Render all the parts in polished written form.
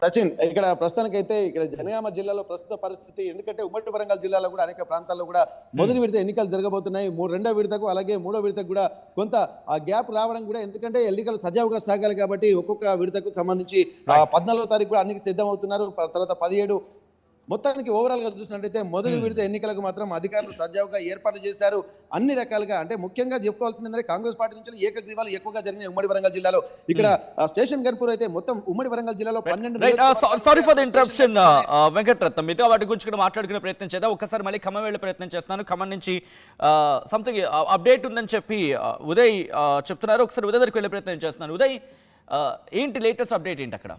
సచిన్, ఇక్కడ ప్రస్తుతానికైతే ఇక్కడ జనగామ జిల్లాలో ప్రస్తుత పరిస్థితి, ఎందుకంటే ఉమ్మడి వరంగల్ జిల్లాలో కూడా అనేక ప్రాంతాల్లో కూడా మొదటి విడత ఎన్నికలు జరగబోతున్నాయి. రెండో విడతకు అలాగే మూడో విడతకు కూడా కొంత ఆ గ్యాప్ రావడం కూడా, ఎందుకంటే ఎన్నికలు సజావుగా సాగాలి కాబట్టి ఒక్కొక్క విడతకు సంబంధించి 14వ తారీఖు కూడా అన్నికి సిద్ధం అవుతున్నారు. తర్వాత 17 మొత్తానికి ఓవరాల్ గా చూసినట్టయితే మొదటి విడత ఎన్నికలకు మాత్రం అధికారులు సజావుగా ఏర్పాటు చేశారు. అన్ని రకాలుగా, అంటే ముఖ్యంగా చెప్పుకోవాల్సిందంటే కాంగ్రెస్ పార్టీ నుంచి ఏకగ్రీవాలు ఎక్కువగా జరిగినాయి ఉమ్మడి వరంగల్ జిల్లాలో. ఇక్కడ స్టేషన్ గన్పూర్ అయితే మొత్తం ఉమ్మడి వరంగల్ జిల్లాలో 12. Sorry for the interruption Venkataratnam, మీతో వాటి గురించి కూడా మాట్లాడుకునే ప్రయత్నం చేద్దాం. ఒక్కసారి మళ్ళీ ఖమ్మం వెళ్ళే ప్రయత్నం చేస్తున్నాను. ఖమ్మం నుంచి సంథింగ్ అప్డేట్ ఉందని చెప్పి ఉదయ్ చెప్తున్నారు. ఒకసారి ఉదయ్ దగ్గరికి వెళ్ళే ప్రయత్నం చేస్తున్నాను. ఉదయ్, ఏంటి లేటెస్ట్ అప్డేట్ ఏంటి అక్కడ?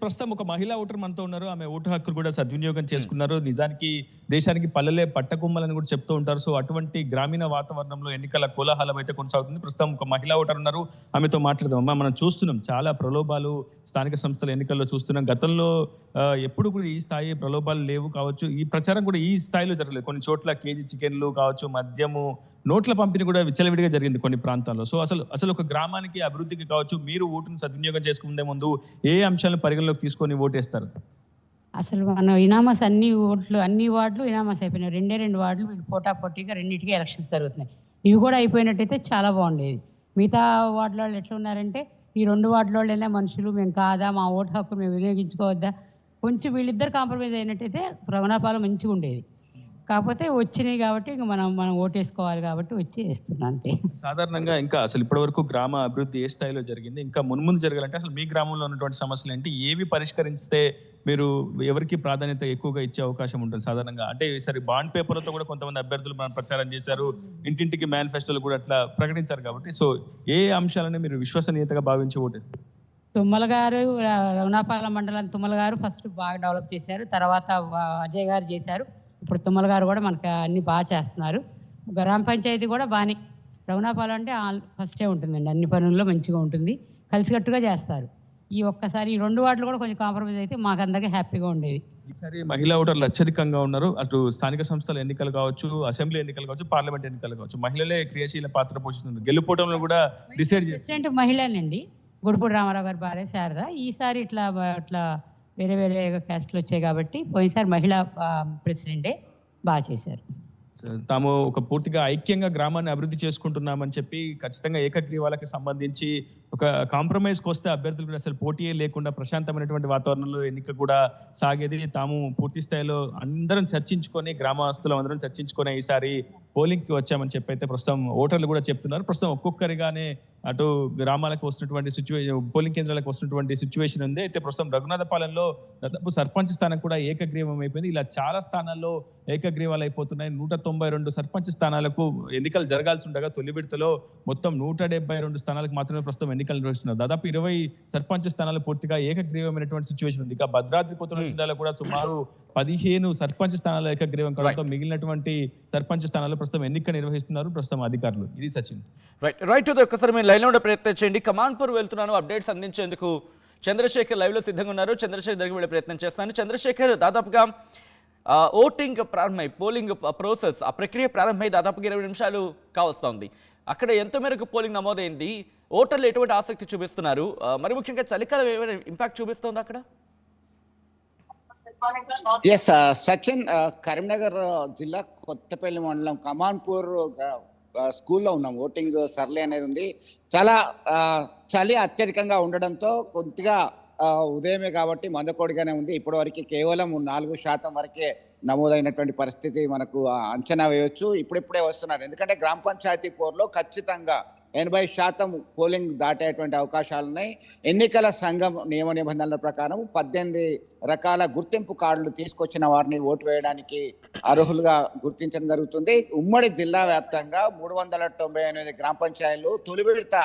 ప్రస్తుతం ఒక మహిళా ఓటర్ మనతో ఉన్నారు. ఆమె ఓటు హక్కును కూడా సద్వినియోగం చేసుకున్నారు. నిజానికి దేశానికి పల్లెలే పట్టకొమ్మలని కూడా చెప్తూ ఉంటారు. సో అటువంటి గ్రామీణ వాతావరణంలో ఎన్నికల కోలాహలం అయితే కొనసాగుతుంది. ప్రస్తుతం ఒక మహిళా ఓటర్ ఉన్నారు, ఆమెతో మాట్లాడదాం. అమ్మా, మనం చూస్తున్నాం చాలా ప్రలోభాలు స్థానిక సంస్థల ఎన్నికల్లో చూస్తున్నాం. గతంలో ఎప్పుడు కూడా ఈ స్థాయి ప్రలోభాలు లేవు కావచ్చు, ఈ ప్రచారం కూడా ఈ స్థాయిలో జరగలేదు. కొన్ని చోట్ల కేజీ చికెన్లు కావచ్చు, మద్యము, నోట్ల పంపిణీ కూడా విచ్చలవిడిగా జరిగింది కొన్ని ప్రాంతాల్లో. సో అసలు ఒక గ్రామానికి అభివృద్ధికి కావచ్చు, మీరు ఓటును సద్వినియోగం చేసుకునే ముందు ఏ అంశాలను పరిగణలోకి తీసుకొని ఓటేస్తారు? అసలు మనం ఇనామస్ అన్ని వార్డులు ఇనామస్ అయిపోయినాయి. 2 వార్డులు వీళ్ళు పోటాపోటీగా రెండింటికి ఎలక్షన్స్ జరుగుతున్నాయి. ఇవి కూడా అయిపోయినట్టయితే చాలా బాగుండేది. మిగతా వార్డుల వాళ్ళు ఎట్లా ఉన్నారంటే, ఈ 2 వార్డుల వాళ్ళైనా మనుషులు మేము కాదా, మా ఓటు హక్కు మేము వినియోగించుకోవద్దా, కొంచెం వీళ్ళిద్దరు కాంప్రమైజ్ అయినట్టయితే రఘునాపాలెం మంచిగా ఉండేది. కాకపోతే వచ్చినాయి కాబట్టి ఇంక మనం ఓటేసుకోవాలి కాబట్టి వచ్చి వేస్తున్నాం అంతే. సాధారణంగా ఇంకా అసలు ఇప్పటి వరకు గ్రామ అభివృద్ధి ఏ స్థాయిలో జరిగింది, ఇంకా మున్ముందు జరగాలంటే అసలు మీ గ్రామంలో ఉన్నటువంటి సమస్యలు ఏంటి, ఏవి పరిష్కరిస్తే మీరు ఎవరికి ప్రాధాన్యత ఎక్కువగా ఇచ్చే అవకాశం ఉంటుంది సాధారణంగా? అంటే ఈసారి బాండ్ పేపర్లతో కూడా కొంతమంది అభ్యర్థులు మనం ప్రచారం చేశారు, ఇంటింటికి మేనిఫెస్టోలు కూడా అట్లా ప్రకటించారు కాబట్టి, సో ఏ అంశాలని మీరు విశ్వసనీయతగా భావించి ఓటేస్తారు? తుమ్మల గారు, రఘునాపాలెం మండలం తుమ్మల గారు ఫస్ట్ బాగా డెవలప్ చేశారు. తర్వాత అజయ్ గారు చేశారు. ఇప్పుడు తుమ్మల గారు కూడా మనకి అన్ని బాగా చేస్తున్నారు. గ్రామ పంచాయతీ కూడా బాగానే, రఘునాపాలెం అంటే ఫస్టే ఉంటుందండి, అన్ని పనుల్లో మంచిగా ఉంటుంది, కలిసికట్టుగా చేస్తారు. ఈ ఒక్కసారి ఈ 2 వార్డులు కూడా కొంచెం కాంప్రమైజ్ అయితే మాకు అందరికీ హ్యాపీగా ఉండేది. ఈసారి మహిళా ఓటర్లు అత్యధికంగా ఉన్నారు. అటు స్థానిక సంస్థల ఎన్నికలు కావచ్చు, అసెంబ్లీ ఎన్నికలు కావచ్చు, పార్లమెంట్ ఎన్నికలు కావచ్చు, మహిళలే క్రియాశీల పాత్ర పోషిస్తున్నారు. గెలుపోవడంలో కూడా డిసైడ్ ప్రెసిడెంట్ మహిళనండి, గుడిపూడి రామారావు గారి భార్య శారద. ఈసారి ఇట్లా వేరే క్యాస్ట్లు వచ్చాయి కాబట్టి పోయినసారి మహిళా ప్రెసిడెంటే బాగా చేశారు. తాము ఒక పూర్తిగా ఐక్యంగా గ్రామాన్ని అభివృద్ధి చేసుకుంటున్నామని చెప్పి ఖచ్చితంగా ఏకగ్రీవాలకు సంబంధించి ఒక కాంప్రమైజ్కి వస్తే అభ్యర్థులు కూడా అసలు పోటీయే లేకుండా ప్రశాంతమైనటువంటి వాతావరణంలో ఎన్నిక కూడా సాగేది. తాము పూర్తి స్థాయిలో అందరం చర్చించుకొని, గ్రామస్తులు అందరం చర్చించుకొని ఈసారి పోలింగ్కి వచ్చామని చెప్పి అయితే ప్రస్తుతం ఓటర్లు కూడా చెప్తున్నారు. ప్రస్తుతం ఒక్కొక్కరిగానే అటు గ్రామాలకు వస్తున్నటువంటి పోలింగ్ కేంద్రాలకు వస్తున్నటువంటి సిచ్యువేషన్ ఉంది. అయితే ప్రస్తుతం రఘునాథపాలెంలో దాదాపు సర్పంచ్ స్థానం కూడా ఏకగ్రీవం అయిపోయింది. ఇలా చాలా స్థానాల్లో ఏకగ్రీవాలు అయిపోతున్నాయి. 192 సర్పంచ్ స్థానాలకు ఎన్నికలు జరగాల్సి ఉండగా తొలి విడతలో మొత్తం 172 స్థానాలకు మాత్రమే ప్రస్తుతం ఎన్నికలు నిర్వహిస్తున్నారు. దాదాపు 20 సర్పంచ్ స్థానాలు పూర్తిగా ఏకగ్రీవమైనటువంటి సిచ్యువేషన్ ఉంది. ఇక భద్రాద్రి కొత్తగూడెం జిల్లాలో కూడా సుమారు 15 సర్పంచ్ స్థానాలు ఏకగ్రీవం కావడంతో మిగిలినటువంటి సర్పంచ్ స్థానాలు ప్రస్తుతం ఎన్నిక నిర్వహిస్తున్నారు ప్రస్తుతం అధికారులు. ఇది సచిన్. రైట్ ఒక్కసారి మీరు లైన్లో ఉండే ప్రయత్నం చేయండి. కమాన్పూర్ వెళ్తున్నాను, అప్డేట్స్ అందించేందుకు చంద్రశేఖర్ లైవ్లో సిద్ధంగా ఉన్నారు. చంద్రశేఖర్ దగ్గర వెళ్ళే ప్రయత్నం చేస్తాను. చంద్రశేఖర్, దాదాపుగా ఓటింగ్ ప్రారంభమై, పోలింగ్ ప్రాసెస్, ఆ ప్రక్రియ ప్రారంభమై దాదాపుగా 20 నిమిషాలు కావస్తోంది. అక్కడ ఎంత మేరకు పోలింగ్ నమోదైంది, ఓటర్లు ఎటువంటి ఆసక్తి చూపిస్తున్నారు, మరి ముఖ్యంగా చలికాలం ఏమైనా ఇంపాక్ట్ చూపిస్తోంది అక్కడ? ఎస్ సచిన్, కరీంనగర్ జిల్లా కొత్తపల్లి మండలం కమాన్పూర్ స్కూల్లో ఉన్నాం. ఓటింగ్ సర్లే అనేది ఉంది. చాలా చలి అత్యధికంగా ఉండడంతో కొద్దిగా ఉదయమే కాబట్టి మందకోడిగానే ఉంది. ఇప్పటి వరకు కేవలం 4% వరకే నమోదైనటువంటి పరిస్థితి మనకు అంచనా వేయవచ్చు. ఇప్పుడిప్పుడే వస్తున్నారు, ఎందుకంటే గ్రామ పంచాయతీ పోర్లో ఖచ్చితంగా 80% పోలింగ్ దాటేటువంటి అవకాశాలున్నాయి. ఎన్నికల సంఘం నియమ నిబంధనల ప్రకారం 18 రకాల గుర్తింపు కార్డులు తీసుకొచ్చిన వారిని ఓటు వేయడానికి అర్హులుగా గుర్తించడం జరుగుతుంది. ఉమ్మడి జిల్లా వ్యాప్తంగా 398 గ్రామ పంచాయతీలు తొలి విడత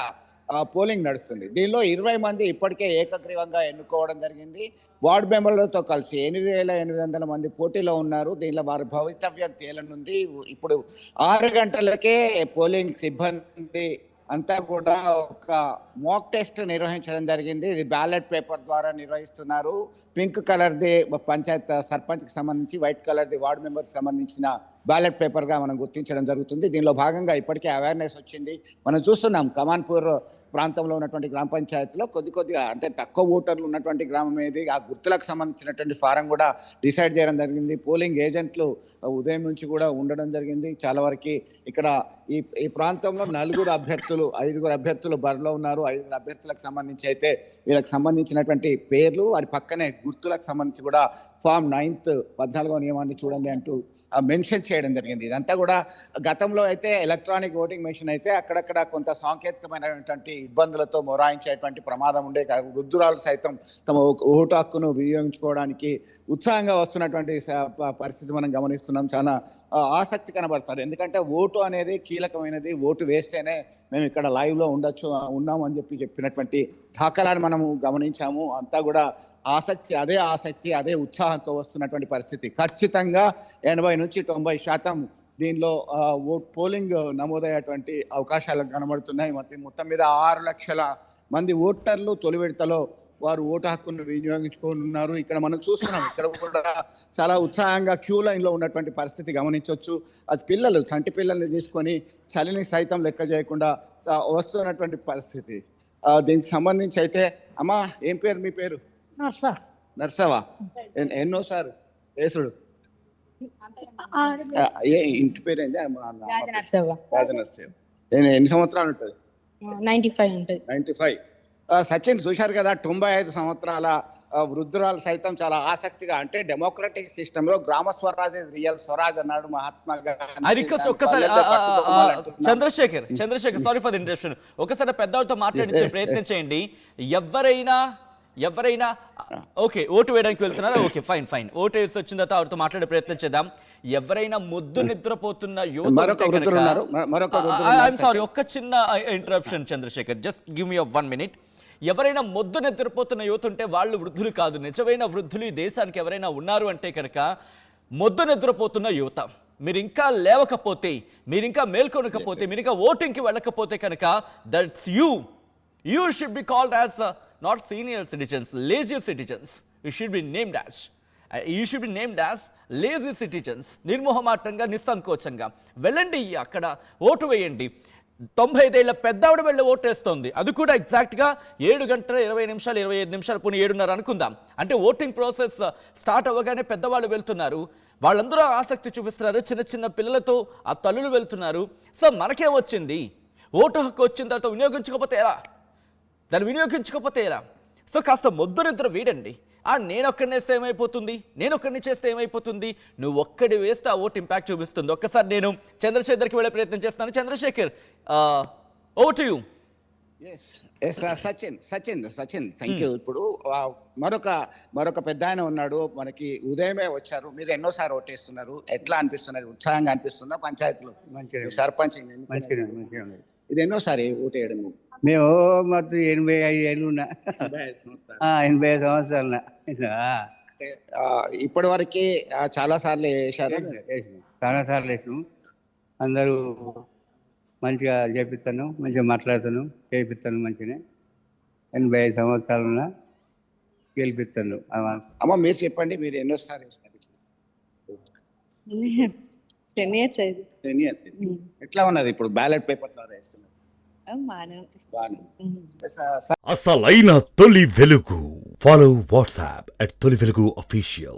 పోలింగ్ నడుస్తుంది. దీనిలో 20 మంది ఇప్పటికే ఏకగ్రీవంగా ఎన్నుకోవడం జరిగింది. వార్డు మెంబర్లతో కలిసి 8,800 మంది పోటీలో ఉన్నారు. దీనిలో వారి భవితవ్యం తేలనుంది. ఇప్పుడు 6 గంటలకే పోలింగ్ సిబ్బంది అంతా కూడా ఒక మాక్ టెస్ట్ నిర్వహించడం జరిగింది. ఇది బ్యాలెట్ పేపర్ ద్వారా నిర్వహిస్తున్నారు. పింక్ కలర్ది పంచాయత్ సర్పంచ్కి సంబంధించి, వైట్ కలర్ది వార్డు మెంబర్కి సంబంధించిన బ్యాలెట్ పేపర్గా మనం గుర్తించడం జరుగుతుంది. దీనిలో భాగంగా ఇప్పటికే అవేర్నెస్ వచ్చింది. మనం చూస్తున్నాం కమాన్పూర్ ప్రాంతంలో ఉన్నటువంటి గ్రామ పంచాయతీలో కొద్దిగా అంటే తక్కువ ఓటర్లు ఉన్నటువంటి గ్రామం ఏది, ఆ గుర్తులకు సంబంధించినటువంటి ఫారం కూడా డిసైడ్ చేయడం జరిగింది. పోలింగ్ ఏజెంట్లు ఉదయం నుంచి కూడా ఉండడం జరిగింది. చాలా వరకు ఇక్కడ ఈ ప్రాంతంలో 5 అభ్యర్థులు బరిలో ఉన్నారు. 5 అభ్యర్థులకు సంబంధించి అయితే వీళ్ళకి సంబంధించినటువంటి పేర్లు, వారి పక్కనే గుర్తులకు సంబంధించి కూడా ఫామ్ 9th 14వ నియమాన్ని చూడండి అంటూ మెన్షన్ చేయడం జరిగింది. ఇదంతా కూడా గతంలో అయితే ఎలక్ట్రానిక్ ఓటింగ్ మెషిన్ అయితే అక్కడక్కడ కొంత సాంకేతికమైనటువంటి ఇబ్బందులతో మొరాయించేటువంటి ప్రమాదం ఉండే. వృద్ధురాలు సైతం తమ ఓటు హక్కును వినియోగించుకోవడానికి ఉత్సాహంగా వస్తున్నటువంటి పరిస్థితి మనం గమనిస్తున్నాం. చాలా ఆసక్తి కనబడుతుంది. ఎందుకంటే ఓటు అనేది కీలకమైనది. ఓటు వేస్తేనే మేము ఇక్కడ లైవ్లో ఉన్నాము అని చెప్పినటువంటి దాఖలాన్ని మనము గమనించాము. అంతా కూడా ఆసక్తి అదే ఉత్సాహంతో వస్తున్నటువంటి పరిస్థితి. ఖచ్చితంగా 80 నుంచి 90% దీనిలో పోలింగ్ నమోదయ్యేటువంటి అవకాశాలు కనబడుతున్నాయి. మొత్తం మీద 6 లక్షల మంది ఓటర్లు తొలి విడతలో వారు ఓటు హక్కును వినియోగించుకుంటున్నారు. ఇక్కడ మనం చూస్తున్నాం, ఇక్కడ కూడా చాలా ఉత్సాహంగా క్యూ లైన్లో ఉన్నటువంటి పరిస్థితి గమనించవచ్చు. అది చంటి పిల్లల్ని తీసుకొని చలిని సైతం లెక్క చేయకుండా వస్తున్నటువంటి పరిస్థితి. దీనికి సంబంధించి అయితే అమ్మా, ఏం పేరు మీ పేరు? నర్సవా? ఎన్నోసారి వేసుడు? ఇంటి పేరు ఏంది? రాజనర్సేవ. ఎన్ని సంవత్సరాలు ఉంటుంది? 95 ఉంటుంది. 95. సచిన్ చూశారు కదా, 95 సంవత్సరాల వృద్ధురాలు సైతం చాలా ఆసక్తిగా, అంటే డెమోక్రటిక్ సిస్టమ్ లో గ్రామ స్వరాజ్ ఇస్ రియల్ స్వరాజ్ అన్నాడు మహాత్మా గాంధీ. ఒక్కసారి Chandrashekhar sorry for the interruption, ఒకసారి పెద్దవాళ్ళతో మాట్లాడించే ప్రయత్నం చేయండి. ఎవరైనా ఓకే ఓటు వేయడానికి వెళ్తున్నారా? ఓకే ఫైన్, ఓటు వేసి వచ్చిన తర్వాత ఆవిడతో మాట్లాడే ప్రయత్నం చేద్దాం. ఎవరైనా మొద్దు నిద్రపోతున్న సారీ, ఒక్క చిన్న interruption Chandrashekhar, just give me 1 minute. ఎవరైనా మొద్దు నిద్రపోతున్న యువత ఉంటే వాళ్ళు వృద్ధులు కాదు. నిజమైన వృద్ధులు ఈ దేశానికి ఎవరైనా ఉన్నారు అంటే కనుక మొద్దు నిద్రపోతున్న యువత. మీరు ఇంకా లేవకపోతే, మీరు ఇంకా మేల్కొనకపోతే, మీరు ఇంకా ఓటింగ్కి వెళ్ళకపోతే కనుక that's you should be called as not senior citizens, lazy citizens. You should be named as lazy citizens. నిర్మోహమాటంగా, నిస్సంకోచంగా వెళ్ళండి, అక్కడ ఓటు వేయండి. 95 ఏళ్ల పెద్దావిడ వెళ్ళి ఓటేస్తోంది. అది కూడా ఎగ్జాక్ట్గా 7 గంటల 20 నిమిషాలు 25 నిమిషాలు, పోనీ 7:30 అనుకుందాం. అంటే ఓటింగ్ ప్రాసెస్ స్టార్ట్ అవ్వగానే పెద్దవాళ్ళు వెళ్తున్నారు. వాళ్ళందరూ ఆసక్తి చూపిస్తున్నారు. చిన్న పిల్లలతో ఆ తల్లులు వెళ్తున్నారు. సో మనకేం వచ్చింది? ఓటు హక్కు వచ్చిన తర్వాత వినియోగించకపోతే ఎలా? సో కాస్త మొద్దు నిద్ర వీడండి. నేను ఒక్కడిని వేస్తే ఏమైపోతుంది, నేను ఒక్కడిని చేస్తే ఏమైపోతుంది? నువ్వు ఒక్కడి వేస్తే ఆ ఓటు ఇంపాక్ట్ చూపిస్తుంది. ఒక్కసారి నేను చంద్రశేఖర్కి వెళ్ళే ప్రయత్నం చేస్తున్నాను. Chandrashekhar, over to you. Sachin thank you. ఇప్పుడు మరొక పెద్ద ఆయన ఉన్నాడు, మనకి ఉదయమే వచ్చారు. మీరు ఎన్నోసారి ఓటేస్తున్నారు, ఎట్లా అనిపిస్తున్నది? ఉత్సాహంగా అనిపిస్తుందా? పంచాయతీలో సర్పంచ్ ఇది ఎన్నోసారి ఓటేయడం? మేము మొత్తం 85 ఏళ్ళు ఉన్నా, 85 సంవత్సరాలు. ఇప్పటి వరకు చాలా సార్లు వేసారు? చాలా సార్లు వేసాము. అందరూ మంచిగా చేపిస్తాను, మంచిగా మాట్లాడుతాను, చేపిస్తాను. మంచిగానే 85 సంవత్సరాలు ఉన్నా, గెలిపిస్తాను. అమ్మ మీరు చెప్పండి, మీరు ఎన్నోసారి వేస్తారు? 10 years అయింది. 10 years. ఎట్లా ఉన్నది ఇప్పుడు బ్యాలెట్ పేపర్ ద్వారా వేస్తున్నారు? అసలైన తొలి వెలుగు. ఫాలో వాట్సాప్ @తొలి వెలుగు అఫీషియల్.